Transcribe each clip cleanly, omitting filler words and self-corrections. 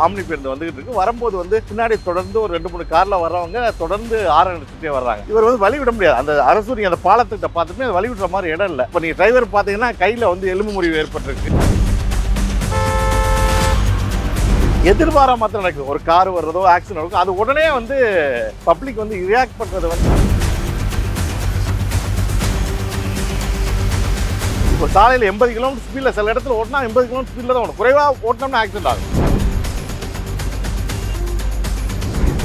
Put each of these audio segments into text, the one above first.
Omni பேருந்து வந்துகிட்டு இருக்கு. வரும்போது வந்து பின்னாடி தொடர்ந்து ஒரு 2-3 கார்ல வர்றவங்க தொடர்ந்து ஆரன் அடிச்சுட்டே வர்றாங்க. இவர் வந்து வழி விட முடியாது. அந்த அரசூரி அந்த பாலத்திட்ட பார்த்துட்டு அது வழி விடுற மாதிரி இடம் இல்லை. இப்போ நீங்க டிரைவர் பார்த்தீங்கன்னா கையில வந்து எலும்பு முறிவு ஏற்பட்டிருக்கு. எதிர்பாரா மாத்திரம் நடக்குது. ஒரு கார் வர்றதோ ஆக்சிடென்ட் இருக்கும், அது உடனே வந்து பப்ளிக் வந்து ரியாக்ட் பண்றது வந்து இப்போ சாலையில் 80 கிலோமீட்டர் ஸ்பீடில் சில இடத்துல ஓட்டினா 80 கிலோமீட்டர் ஸ்பீடில் தான் ஓடும். குறைவாக ஓட்டினோம்னா ஆக்சிடென்ட் ஆகும்.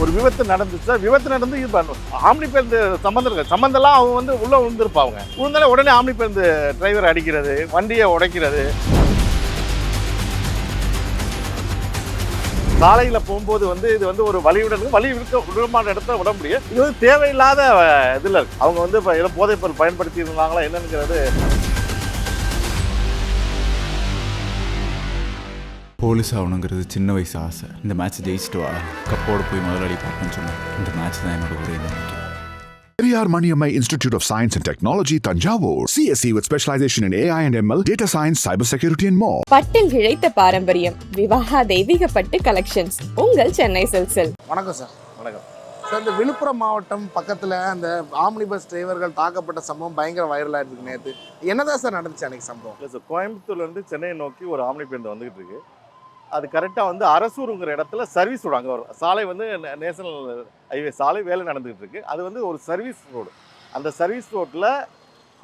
ஒரு விபத்து நடந்துச்சு, விபத்து நடந்து இது ஆம்னி பேருந்து சம்பந்தம்லாம் அவங்க வந்து உள்ள விழுந்திருப்பாங்க. விழுந்தாலே உடனே ஆம்னி பேருந்து டிரைவர் அடிக்கிறது, வண்டியை உடைக்கிறது. சாலையில் போகும்போது வந்து இது வந்து ஒரு வழி விடமான இடத்துல விட முடியும். இது வந்து தேவையில்லாத இதில் இருக்கு. அவங்க வந்து இப்போ ஏதோ போதைப்பொருள் பயன்படுத்தி இருந்தாங்களா என்னங்கிறது. போலீஸ் ஆகணுங்கிறது சின்ன வயசு ஆசை. இந்த மேட்ச் ஜெயிச்சுட்டு வா, கப்போட போய் முதலாளி பார்ப்பேன்னு சொன்னேன். இந்த மேட்ச் தான் என்னோட ஒரே நம்பிக்கை. Periyar Maniammai Institute of Science and Technology, Tanjavur. CSE with specialization in AI and ML, data science, cybersecurity and more. பட்டில் இழைத்த பாரம்பரியம் விவாஹா தெய்வீக பட்டு கலெக்ஷன்ஸ் உங்கள் சென்னை சில்க்ஸில். வணக்கம் சார். வணக்கம் சார், இந்த விழுப்புரம் மாவட்டம் பக்கத்தில் அந்த ஆம்னி பஸ் டிரைவர்கள் தாக்கப்பட்ட சம்பவம் பயங்கர வைரலாக இருக்குது நேற்று. என்னதான் சார் நடந்துச்சு அன்னைக்கு சம்பவம்? இல்லை சார், கோயம்புத்தூர்லேருந்து சென்னையை நோக்கி ஒரு ஆம்னி பேருந்து வந்துகிட்டு இருக்கு. அது கரெக்டாக வந்து அரசூருங்கிற இடத்துல சர்வீஸ் ரோடு. அங்கே ஒரு சாலை வந்து நேஷனல் ஹைவே சாலை வேலை நடந்துகிட்டு இருக்கு. அது வந்து ஒரு சர்வீஸ் ரோடு. அந்த சர்வீஸ் ரோட்டில்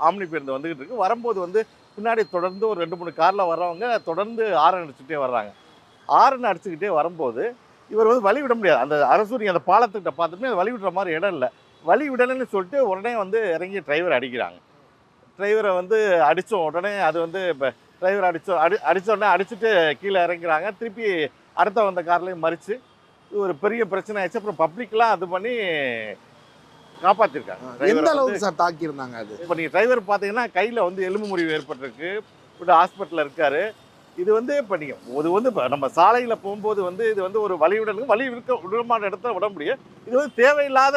ஆம்னி பேருந்து வந்துகிட்டு இருக்கு. வரும்போது வந்து பின்னாடி தொடர்ந்து ஒரு 2-3 காரில் வர்றவங்க தொடர்ந்து ஆரன் அடிச்சுக்கிட்டே வர்றாங்க. ஆரன் அடிச்சுக்கிட்டே வரும்போது இவர் வந்து வழி விட முடியாது. அந்த அரசூரி அந்த பாலத்திட்ட பார்த்துட்டு அது வழி விடுற மாதிரி இடம் இல்லை. வழி விடலைன்னு சொல்லிட்டு உடனே வந்து இறங்கி டிரைவர் அடிக்கிறாங்க. டிரைவரை வந்து அடித்த உடனே அது வந்து இப்போ டிரைவர் அடித்த உடனே அடிச்சுட்டு கீழே இறங்குறாங்க. திருப்பி அடுத்த வந்த கார்லேயும் மறித்து ஒரு பெரிய பிரச்சனை ஆயிடுச்சு. அப்புறம் பப்ளிக்லாம் அது பண்ணி காப்பாற்றிருக்காங்க. எந்த அளவுக்கு சார் தாக்கியிருந்தாங்க அது? இப்போ நீங்கள் டிரைவர் பார்த்தீங்கன்னா கையில் வந்து எலும்பு முறிவு ஏற்பட்டிருக்கு. இப்போ ஹாஸ்பிட்டலில் இருக்கார். இது வந்து இப்போ நீங்கள் இது வந்து இப்போ நம்ம சாலையில் போகும்போது வந்து இது வந்து ஒரு வழி விடமான இடத்துல விட முடியும். இது வந்து தேவையில்லாத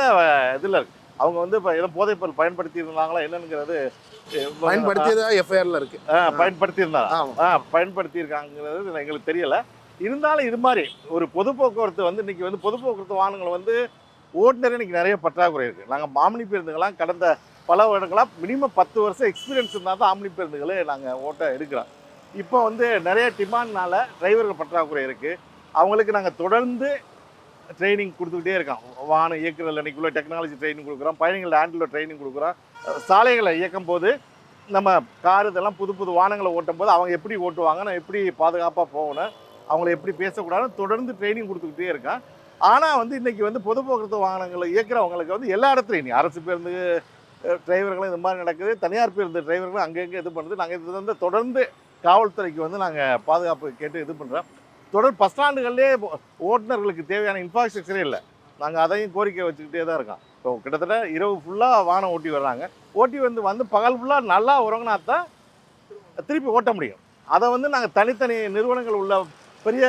இதில் இருக்குது. அவங்க வந்து இப்போ ஏதோ போதைப்பொருள் பயன்படுத்தி இருந்தாங்களா என்னங்கிறது பயன்படுத்தியதா எஃப்ஐஆரில் இருக்கு. பயன்படுத்தியிருக்காங்கிறது எங்களுக்கு தெரியலை. இருந்தாலும் இது மாதிரி ஒரு பொது போக்குவரத்து வந்து இன்றைக்கி வந்து பொது போக்குவரத்து வாகனங்கள் வந்து ஓட்டுநர் இன்றைக்கி நிறைய பற்றாக்குறை இருக்குது. நாங்கள் ஆம்னி பேருந்துகள்லாம் கடந்த பல வருடங்களாக மினிமம் 10 வருஷம் எக்ஸ்பீரியன்ஸ் இருந்தால் தான் ஆம்னி பேருந்துகளே நாங்கள் ஓட்ட எடுக்கிறோம். இப்போ வந்து நிறைய டிமாண்ட்னால டிரைவர்கள் பற்றாக்குறை இருக்குது. அவங்களுக்கு நாங்கள் தொடர்ந்து ட்ரைனிங் கொடுத்துக்கிட்டே இருக்கோம். வாகனம் இயக்குறதுல இன்றைக்குள்ள டெக்னாலஜி ட்ரைனிங் கொடுக்குறோம். பயணிகள் ஹேண்டில் ட்ரைனிங் கொடுக்குறோம். சாலைகளை இயக்கும் போது நம்ம கார் இதெல்லாம் புது வாகனங்களை ஓட்டும் போது அவங்க எப்படி ஓட்டுவாங்க, நான் எப்படி பாதுகாப்பாக போகணும், அவங்கள எப்படி பேசக்கூடாதுன்னு தொடர்ந்து ட்ரைனிங் கொடுத்துக்கிட்டே இருக்கேன். ஆனால் வந்து இன்றைக்கி வந்து பொது போக்குவரத்து வாகனங்களை இயக்குறவங்களுக்கு வந்து எல்லா இடத்துலையும் அரசு பேருந்து டிரைவர்களும் இது மாதிரி நடக்குது. தனியார் பேருந்து டிரைவர்களும் அங்கங்கே இது பண்ணுறது. நாங்கள் இது வந்து தொடர்ந்து காவல்துறைக்கு வந்து நாங்கள் பாதுகாப்பு கேட்டு இது பண்ணுறோம். தொடர் பஸ் ஸ்டாண்டுகள்லேயே ஓட்டுநர்களுக்கு தேவையான இன்ஃப்ராஸ்ட்ரக்சரே இல்லை. நாங்கள் அதையும் கோரிக்கை வச்சுக்கிட்டே தான் இருக்கோம். இப்போ கிட்டத்தட்ட இரவு ஃபுல்லாக வாகனம் ஓட்டி வர்றாங்க. ஓட்டி வந்து பகல் ஃபுல்லாக நல்லா உறங்கினா தான் திருப்பி ஓட்ட முடியும். அதை வந்து நாங்கள் தனித்தனி நிறுவனங்கள் உள்ள பெரிய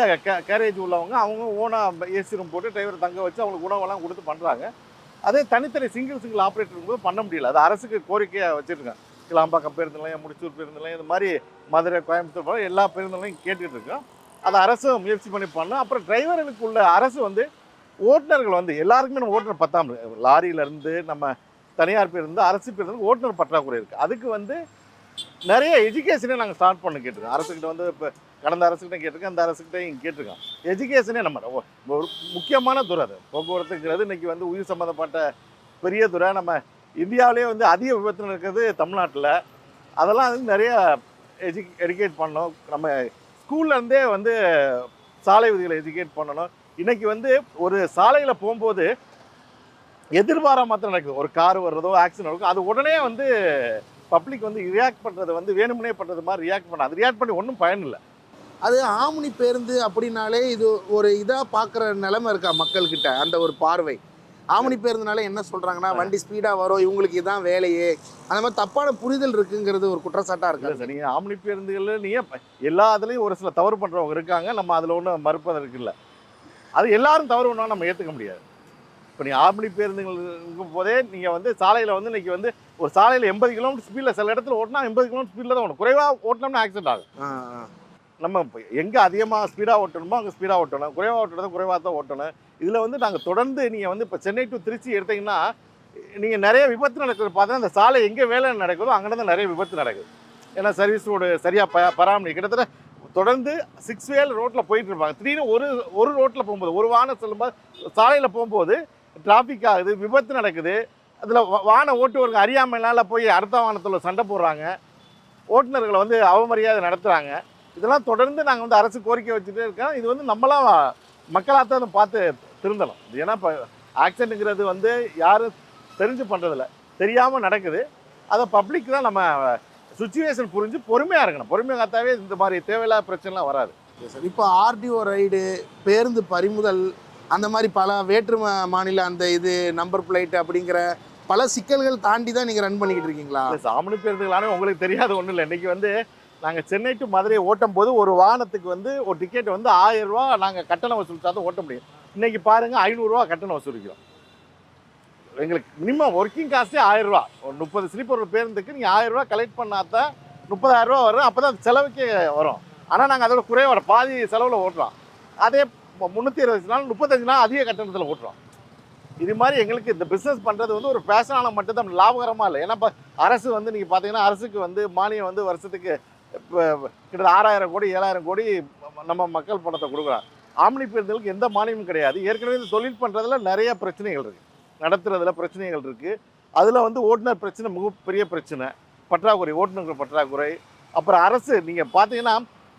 கேரேஜ் உள்ளவங்க அவங்க ஓனாக ஏசி ரூம் போட்டு டிரைவர் தங்க வச்சு அவங்களுக்கு உணவெல்லாம் கொடுத்து பண்ணுறாங்க. அதே தனித்தனி சிங்கிள் ஆப்ரேட்டர் போது பண்ண முடியல. அது அரசுக்கு கோரிக்கையாக வச்சுருக்கேன். கிளாம்பாக்கம் பேருந்து நிலையம், முடிச்சூர் பேருந்து நிலையம், இது மாதிரி மதுரை, கோயம்புத்தூர் போல எல்லா பேருந்து நிலையம் கேட்டுக்கிட்டு இருக்கோம். அதை அரசு முயற்சி பண்ணி பண்ணோம். அப்புறம் டிரைவர்களுக்கு உள்ள அரசு வந்து ஓட்டுநர்கள் வந்து எல்லாருக்குமே நம்ம ஓட்டுநர் பத்தாம் லாரியிலேருந்து நம்ம தனியார் பேருந்து அரசு பேருந்து ஓட்டுநர் பற்றாக்குறை இருக்குது. அதுக்கு வந்து நிறைய எஜுகேஷனே நாங்கள் ஸ்டார்ட் பண்ண கேட்டிருக்கோம். அரசுக்கிட்ட வந்து இப்போ கடந்த அரசுக்கிட்ட கேட்டிருக்கோம், அந்த அரசுக்கிட்ட இங்கே கேட்டிருக்கோம். எஜுகேஷனே நம்ம ஒரு முக்கியமான துறை. அது போக்குவரத்துங்கிறது இன்றைக்கி வந்து உயிர் சம்மந்தப்பட்ட பெரிய துறை. நம்ம இந்தியாவிலே வந்து அதிக விபத்து நடக்கிறது தமிழ்நாட்டில். அதெல்லாம் வந்து நிறைய எடுக்கேட் பண்ணோம். நம்ம ஸ்கூல்லேருந்தே வந்து சாலை விதிகளை எஜுகேட் பண்ணணும். இன்றைக்கி வந்து ஒரு சாலையில் போகும்போது எதிர்பாரா மாத்திரம் நடக்குது. ஒரு கார் வர்றதோ ஆக்சிடென்ட் இருக்கும், அது உடனே வந்து பப்ளிக் வந்து ரியாக்ட் பண்ணுறது வந்து வேணுமுனே பண்ணுறது மாதிரி ரியாக்ட் பண்ண. அது ரியாக்ட் பண்ணி ஒன்றும் பயன் இல்லை. அது ஆம்னி பேருந்து அப்படின்னாலே இது ஒரு இதாக பார்க்குற நிலைமை இருக்கா மக்கள்கிட்ட? அந்த ஒரு பார்வை ஆம்னி பேருந்துனால என்ன சொல்கிறாங்கன்னா வண்டி ஸ்பீடாக வரும், இவங்களுக்கு இதுதான் வேலையே, அந்த மாதிரி தப்பான புரிதல் இருக்குங்கிறது ஒரு குற்றச்சாட்டாக இருக்குது. சார், நீங்கள் ஆம்னி பேருந்துகளில் நீங்கள் எல்லா இதுலேயும் ஒரு சில தவறு பண்ணுறவங்க இருக்காங்க. நம்ம அதில் ஒன்றும் மறுப்பதற்கு இல்லை. அது எல்லாரும் தவறு பண்ணால் நம்ம ஏற்றுக்க முடியாது. இப்போ நீங்கள் ஆம்னி பேருந்துகள் இருக்கும் போதே நீங்கள் வந்து சாலையில் வந்து இன்றைக்கி வந்து ஒரு சாலையில் 80 கிலோமீட்டர் ஸ்பீடில் சில இடத்துல ஓட்டினா 80 கிலோமீட்டர் ஸ்பீடில் தான் ஓடும். குறைவாக ஓட்டினோம்னா ஆக்சிடென்ட் ஆகும். நம்ம எங்கே அதிகமாக ஸ்பீடாக ஓட்டணுமோ அங்கே ஸ்பீடாக ஓட்டணும், குறைவாக ஓட்டுறதை குறைவாக தான் ஓட்டணும். இதில் வந்து நாங்கள் தொடர்ந்து நீங்கள் வந்து இப்போ சென்னை டு திருச்சி எடுத்தீங்கன்னா நீங்கள் நிறைய விபத்து நடக்குது பார்த்தா அந்த சாலை எங்கே வேலை நடக்குதோ அங்கே தான் நிறைய விபத்து நடக்குது. ஏன்னா சர்வீஸ் ரோடு சரியாக பராமரி கிட்டத்தட்ட தொடர்ந்து 6 வேல ரோட்டில் போயிட்டு இருப்பாங்க. திடீர்னு ஒரு ரோட்டில் போகும்போது ஒரு வாகனம் செல்லும்போது சாலையில் போகும்போது டிராஃபிக் ஆகுது, விபத்து நடக்குது. அதில் வாகன ஓட்டுவர்கள் அறியாமையினால் போய் அடுத்த வாகனத்தில் சண்டை போடுறாங்க, ஓட்டுநர்களை வந்து அவமரியாதை நடத்துகிறாங்க. இதெல்லாம் தொடர்ந்து நாங்கள் வந்து அரசு கோரிக்கை வச்சுட்டே இருக்கோம். இது வந்து நம்மளாம் மக்களாக தான் பார்த்து திருந்தணும். ஏன்னா இப்போ ஆக்சிடென்ட்டுங்கிறது வந்து யாரும் தெரிஞ்சு பண்ணுறதில்ல, தெரியாமல் நடக்குது. அதை பப்ளிக் தான் நம்ம சுச்சுவேஷன் புரிஞ்சு பொறுமையாக இருக்கணும். பொறுமையாக காத்தாவே இந்த மாதிரி தேவையில்லாத பிரச்சனைலாம் வராது. இப்போ ஆர்டிஓ ரைடு, பேருந்து பறிமுதல், அந்த மாதிரி பல வேற்று மாநில அந்த இது நம்பர் பிளேட் அப்படிங்கிற பல சிக்கல்கள் தாண்டி தான் நீங்கள் ரன் பண்ணிக்கிட்டு இருக்கீங்களா? சாமணி பேருந்துகளானே உங்களுக்கு தெரியாத ஒன்றும் இல்லை. இன்றைக்கி வந்து நாங்கள் சென்னை டு மதுரை ஓட்டும் போது ஒரு வாகனத்துக்கு வந்து ஒரு டிக்கெட் வந்து 1000 ரூபா நாங்கள் கட்டணம் வசூலித்தா தான் ஓட்ட முடியும். இன்றைக்கி பாருங்கள் 500 ரூபா கட்டணம் வசூலிக்கிறோம். எங்களுக்கு மினிமம் ஒர்க்கிங் காஸ்ட்டே 1000 ரூபா. ஒரு 30 ஸ்லீப்பர் ஒரு பேருந்துக்கு நீங்கள் 1000 ரூபா கலெக்ட் பண்ணால் தான் 30,000 ரூபா வரும். அப்போ தான் செலவுக்கே வரும். ஆனால் நாங்கள் அதோட குறைவோட பாதி செலவில் ஓட்டுறோம். அதே 360 நாள் 35 நாள் அதிக கட்டணத்தில் ஓட்டுறோம். இது மாதிரி எங்களுக்கு இந்த பிஸ்னஸ் பண்ணுறது வந்து ஒரு ஃபேஷனான மட்டும்தான், லாபகரமாக இல்லை. ஏன்னா இப்போ அரசு வந்து நீங்கள் பார்த்தீங்கன்னா அரசுக்கு வந்து மானியம் வந்து வருஷத்துக்கு இப்போ கிட்டத்தட்ட 6000 கோடி 7000 கோடி நம்ம மக்கள் பணத்தை கொடுக்குறாங்க. ஆம்னி பேருந்துகளுக்கு எந்த மானியமும் கிடையாது. ஏற்கனவே இந்த தொழில் பண்ணுறதுல நிறைய பிரச்சனைகள் இருக்குது, நடத்துறதுல பிரச்சனைகள் இருக்குது. அதில் வந்து ஓட்டுநர் பிரச்சனை மிகப்பெரிய பிரச்சனை, பற்றாக்குறை, ஓட்டுநர்கள் பற்றாக்குறை. அப்புறம் அரசு நீங்கள் பார்த்தீங்கன்னா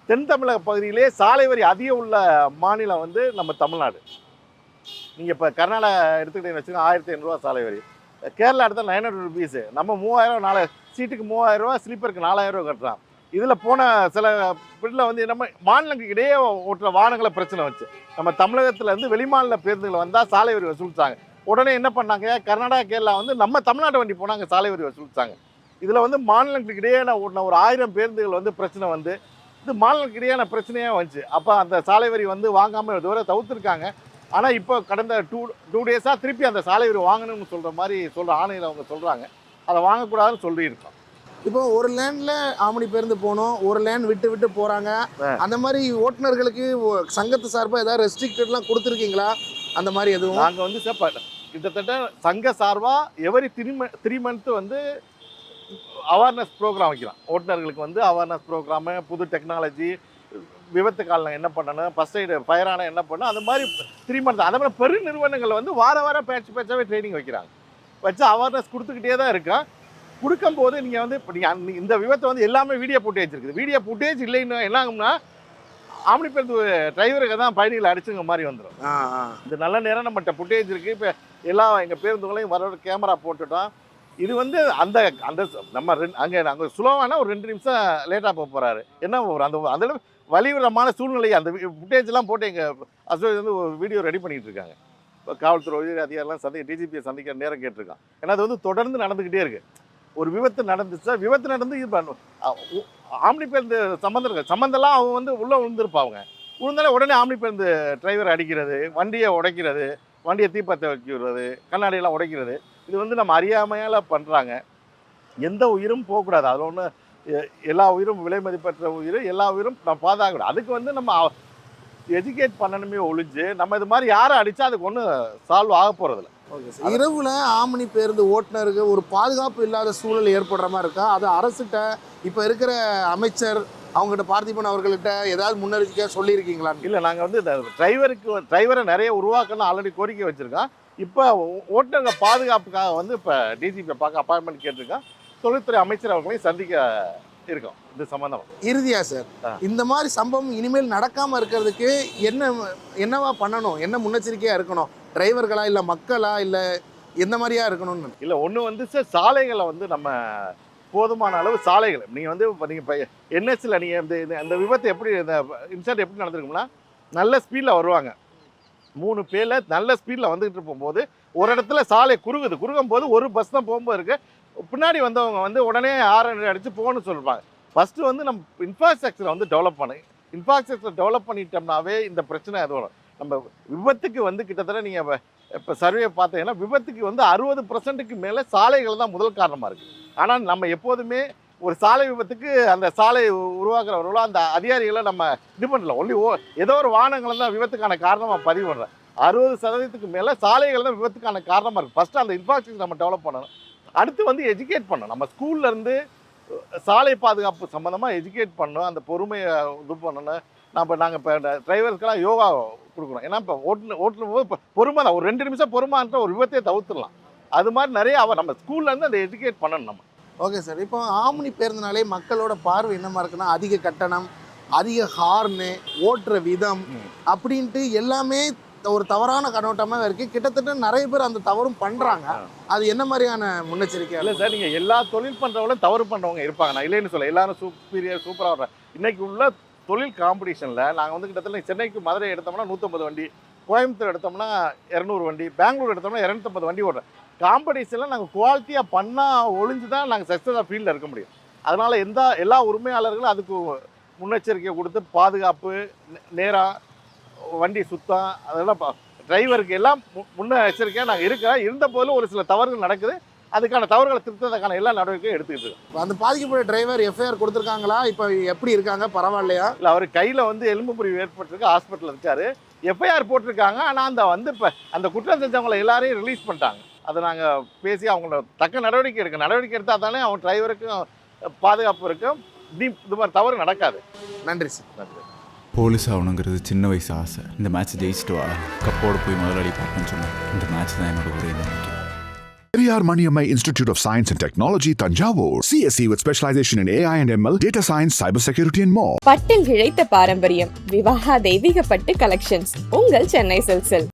தென் தமிழக பகுதியிலே சாலை வரி அதிகம் உள்ள மாநிலம் வந்து நம்ம தமிழ்நாடு. நீங்கள் இப்போ கர்நாடகா எடுத்துக்கிட்டீங்கன்னு வச்சுக்கோங்க, 1500 ரூபா சாலை வரி. கேரளா எடுத்தால் 900 ருபீஸு. நம்ம 3000, 4 சீட்டுக்கு 3000 ரூபா, ஸ்லீப்பருக்கு 4000 ரூபா கட்டுறான். இதில் போன சில பிடில் வந்து நம்ம மாநிலங்களுக்கு இடையே ஓட்டுற வாகனங்களை பிரச்சனை வச்சு நம்ம தமிழகத்தில் இருந்து வெளிமாநில பேருந்துகளை வந்தால் சாலை வரி வசூலித்தாங்க. உடனே என்ன பண்ணாங்க, கர்நாடகா கேரளா வந்து நம்ம தமிழ்நாடு வண்டி போனாங்க, சாலை வரி வசூலித்தாங்க. இதில் வந்து மாநிலங்களுக்கு இடையேயான ஓட்டின ஒரு 1000 பேருந்துகள் வந்து பிரச்சனை வந்து இது மாநிலங்களுக்கு இடையான பிரச்சனையாக வந்துச்சு. அப்போ அந்த சாலை வரி வந்து வாங்காமல் இதுவரை தவிர்த்துருக்காங்க. ஆனால் இப்போ கடந்த டூ டேஸாக திருப்பி அந்த சாலை வரி வாங்கணும்னு சொல்கிற மாதிரி ஆணையில் அவங்க சொல்கிறாங்க. அதை வாங்கக்கூடாதுன்னு சொல்லியிருக்கோம். இப்போ ஒரு லேனில் ஆம்னி பேருந்து போகணும், ஒரு லேன் விட்டு விட்டு போகிறாங்க. அந்த மாதிரி ஓட்டுநர்களுக்கு சங்கத்து சார்பாக ஏதாவது ரெஸ்ட்ரிக்டட்லாம் கொடுத்துருக்கீங்களா? அந்த மாதிரி எதுவும் நாங்கள் வந்து கிட்டத்தட்ட சங்க சார்பாக எவரி 3 மந்த்து வந்து அவேர்னஸ் ப்ரோக்ராம் வைக்கலாம். ஓட்டுநர்களுக்கு வந்து அவேர்னஸ் ப்ரோக்ராமு, புது டெக்னாலஜி, விபத்து காலம் என்ன பண்ணணும், ஃபஸ்ட் எய்டு ஃபயர் ஆனால் என்ன பண்ணணும், அந்த மாதிரி 3 மந்த். அதே மாதிரி பெரு நிறுவனங்கள் வந்து வாரம் பேட்சாகவே ட்ரைனிங் வைக்கிறாங்க. வச்சு அவேர்னஸ் கொடுத்துக்கிட்டே தான் இருக்கோம். கொடுக்கும்போது நீங்கள் வந்து இப்போ நீங்கள் இந்த விபத்தை வந்து எல்லாமே வீடியோ ஃபுட்டேஜ் இருக்குது. வீடியோ ஃபுட்டேஜ் இல்லைன்னு என்ன ஆகும்னா ஆம்னி பேருந்து டிரைவருக்கு தான் பயணிகளை அடிச்சுங்க மாதிரி வந்துடும். இது நல்ல நேரம் நம்மகிட்ட ஃபுட்டேஜ் இருக்குது. இப்போ எல்லா எங்கள் பேருந்துகளையும் வர கேமரா போட்டுட்டோம். இது வந்து அந்த அந்த நம்ம அங்கே சுலவான ஒரு 2 நிமிஷம் லேட்டாக போக போகிறாரு, என்ன அந்த வலிவிடமான சூழ்நிலை அந்த ஃபுட்டேஜ்லாம் போட்டு எங்கள் அசோசியேஷன் வந்து ஒரு வீடியோ ரெடி பண்ணிகிட்டு இருக்காங்க. இப்போ காவல்துறை உயர் அதிகாரிலாம் டிஜிபியை சந்திக்கிற நேரம் கேட்டிருக்கான். ஏன்னா அது வந்து தொடர்ந்து நடந்துக்கிட்டே இருக்குது. ஒரு விபத்து நடந்துச்சா, விபத்து நடந்து இது பண்ணும் ஆம்னி பேருந்து சம்மந்தெல்லாம் அவங்க வந்து உள்ளே விழுந்துருப்பாங்க. விழுந்தாலே உடனே ஆம்னி பேருந்து டிரைவர் அடிக்கிறது, வண்டியை உடைக்கிறது, வண்டியை தீப்பற்ற வைக்கிறது, கண்ணாடியெல்லாம் உடைக்கிறது, இது வந்து நம்ம அறியாமையால் பண்ணுறாங்க. எந்த உயிரும் போகக்கூடாது. அதில் ஒன்று எல்லா உயிரும் விலை மதிப்பற்ற உயிர், எல்லா உயிரும் நம்ம பாதுகாக்கக்கூடாது. அதுக்கு வந்து நம்ம எஜுகேட் பண்ணணுமே ஒழிஞ்சு நம்ம இது மாதிரி யாரை அடித்தா அதுக்கு ஒன்றும் சால்வ் ஆக போகிறதில்ல. Okay sir. இரவுல ஆம்னி பேருந்து ஓட்டுநருக்கு ஒரு பாதுகாப்பு இல்லாத சூழல் ஏற்படுற மாதிரி இருக்கா? அது அரசுகிட்ட இப்போ இருக்கிற அமைச்சர் அவங்ககிட்ட பார்த்திபன் அவர்கள்ட்ட ஏதாவது முன்னெச்சரிக்கையாக சொல்லியிருக்கீங்களா? இல்லை, நாங்கள் வந்து இந்த டிரைவரை நிறைய உருவாக்கணும் ஆல்ரெடி கோரிக்கை வச்சுருக்கோம். இப்போ ஓட்டுநர்கள் பாதுகாப்புக்காக வந்து இப்போ டிஜிபி பார்க்க அப்பாயின்மெண்ட் கேட்டிருக்கோம். தொழில்துறை அமைச்சர் அவர்களையும் சந்திக்க இருக்கோம் இது சம்பந்தமாக. இறுதியா சார், இந்த மாதிரி சம்பவம் இனிமேல் நடக்காமல் இருக்கிறதுக்கு என்னவா பண்ணணும், என்ன முன்னெச்சரிக்கையாக இருக்கணும்? டிரைவர்களா இல்லை மக்களா இல்லை எந்த மாதிரியா இருக்கணும்னு? இல்லை, ஒன்று வந்து சார் சாலைகளை வந்து நம்ம போதுமான அளவு சாலைகள் நீங்கள் வந்து இப்போ நீங்கள் இப்போ என்எஸ்சில் நீங்கள் இந்த விபத்து எப்படி இந்த இன்சிடென்ட் எப்படி நடந்திருக்கும்னா நல்ல ஸ்பீடில் வருவாங்க. 3 பேரில் நல்ல ஸ்பீடில் வந்துகிட்டு போகும்போது ஒரு இடத்துல சாலை குறுகும் போது ஒரு பஸ் தான் போகும்போது இருக்குது. பின்னாடி வந்தவங்க வந்து உடனே ஆரன் அடித்து போகணும்னு சொல்லியிருப்பாங்க. ஃபஸ்ட்டு வந்து நம்ம இன்ஃப்ராஸ்ட்ரக்சரை வந்து டெவலப் பண்ணு. இன்ஃப்ராஸ்ட்ரக்சர் டெவலப் பண்ணிட்டோம்னாவே இந்த பிரச்சனை அதோட நம்ம விபத்துக்கு வந்து கிட்டத்தட்ட நீங்கள் இப்போ சர்வே பார்த்தீங்கன்னா விபத்துக்கு வந்து 60% மேலே சாலைகள் தான் முதல் காரணமாக இருக்குது. ஆனால் நம்ம எப்போதுமே ஒரு சாலை விபத்துக்கு அந்த சாலை உருவாக்குறவர்களோ அந்த அதிகாரிகளை நம்ம இது பண்ணல. ஏதோ ஒரு வாகனங்கள் தான் விபத்துக்கான காரணமாக பதிவு பண்ணுறேன். 60% மேலே சாலைகள் தான் விபத்துக்கான காரணமாக இருக்குது. ஃபஸ்ட்டு அந்த இன்ஃப்ராஸ்ட்ரக்சர் நம்ம டெவலப் பண்ணணும். அடுத்து வந்து எஜுகேட் பண்ணணும். நம்ம ஸ்கூல்லேருந்து சாலை பாதுகாப்பு சம்மந்தமாக எஜுகேட் பண்ணணும். அந்த பொறுமையை இது பண்ணணும். நாங்கள் இப்போ டிரைவர்ஸ்க்கெல்லாம் யோகா கொடுக்கணும். ஏன்னா இப்போ ஓட்டுலும் போது இப்போ பொறுமை தான். ஒரு 2 நிமிஷம் பொறுமைன்ற ஒரு விபத்தையே தவிர்த்துடலாம். அது மாதிரி நிறைய நம்ம ஸ்கூல்லேருந்து அதை எஜுகேட் பண்ணணும் நம்ம. Okay sir. இப்போ ஆம்னி பேருந்துனாலே மக்களோட பார்வை என்னமா இருக்குன்னா, அதிக கட்டணம், அதிக ஹார்னு, ஓட்டுற விதம் அப்படின்ட்டு எல்லாமே ஒரு தவறான கண்ணோட்டமாக இருக்குது. கிட்டத்தட்ட நிறைய பேர் அந்த தவறும் பண்ணுறாங்க. அது என்ன மாதிரியான முன்னெச்சரிக்கை? இல்லை சார், நீங்கள் எல்லா தொழில் பண்ணுறவங்களும் தவறு பண்ணுறவங்க இருப்பாங்க. நான் இல்லைன்னு சொல்ல, எல்லாரும் சூப்பராக வர்றேன். இன்றைக்கி உள்ள தொழில் காம்படிஷனில் நாங்கள் வந்து கிட்டத்தட்ட சென்னைக்கு மதுரை எடுத்தோம்னா 150 வண்டி, கோயம்புத்தூர் எடுத்தோம்னா 200 வண்டி, பெங்களூர் எடுத்தோம்னா 250 வண்டி ஓடுறோம். காம்படிஷனில் நாங்கள் குவாலிட்டியாக பண்ணால் ஒழிஞ்சு தான் நாங்கள் சக்ஸஸாக ஃபீல்டில் இருக்க முடியும். அதனால் எல்லா உரிமையாளர்களும் அதுக்கு முன்னெச்சரிக்கை கொடுத்து பாதுகாப்பு, நேரம், வண்டி சுத்தம், அதெல்லாம் டிரைவருக்கு எல்லாம் முன்னெச்சரிக்கையாக நாங்கள் இருந்த போதிலும் ஒரு சில தவறுகள் நடக்குது. அதுக்கான தவறுகளை திருத்ததுக்கான எல்லா நடவடிக்கையும் எடுத்துக்கிட்டு இருக்கோம். அந்த பாதிக்கப்பட்ட டிரைவர் எஃப்ஐஆர் கொடுத்துருக்காங்களா? இப்போ எப்படி இருக்காங்க? பரவாயில்லையா? இல்லை, அவர் கையில் வந்து எலும்பு முறிவு ஏற்பட்டிருக்கு, ஹாஸ்பிட்டலில் இருக்கார். எஃப்ஐஆர் போட்டிருக்காங்க. ஆனால் இப்போ அந்த குற்றம் செஞ்சவங்களை எல்லாரையும் ரிலீஸ் பண்ணிட்டாங்க. அதை நாங்கள் பேசி அவங்கள தக்க நடவடிக்கை எடுத்தால் தானே அவங்க டிரைவருக்கும் பாதுகாப்பு இருக்கும். இது மாதிரி தவறு நடக்காது. நன்றி சார். நன்றி. போலீஸ் ஆகணுங்கிறது சின்ன வயசு ஆசை. இந்த மேட்ச் ஜெயிச்சுட்டு வா, கப்போடு போய் முதலாளி பார்ப்பேன்னு சொன்னேன். இந்த மேட்ச் தான் என்னோட ஒரே நம்பிக்கை. Periyar Maniammai Institute of Science and Technology, Tanjavur. CSE with specialization in AI and ML, data science, cybersecurity and more. பட்டில் இழைத்த பாரம்பரியம் விவாகா தெய்வீக பட்டு கலெக்ஷன்ஸ் உங்கள் சென்னை சில்க்ஸில்.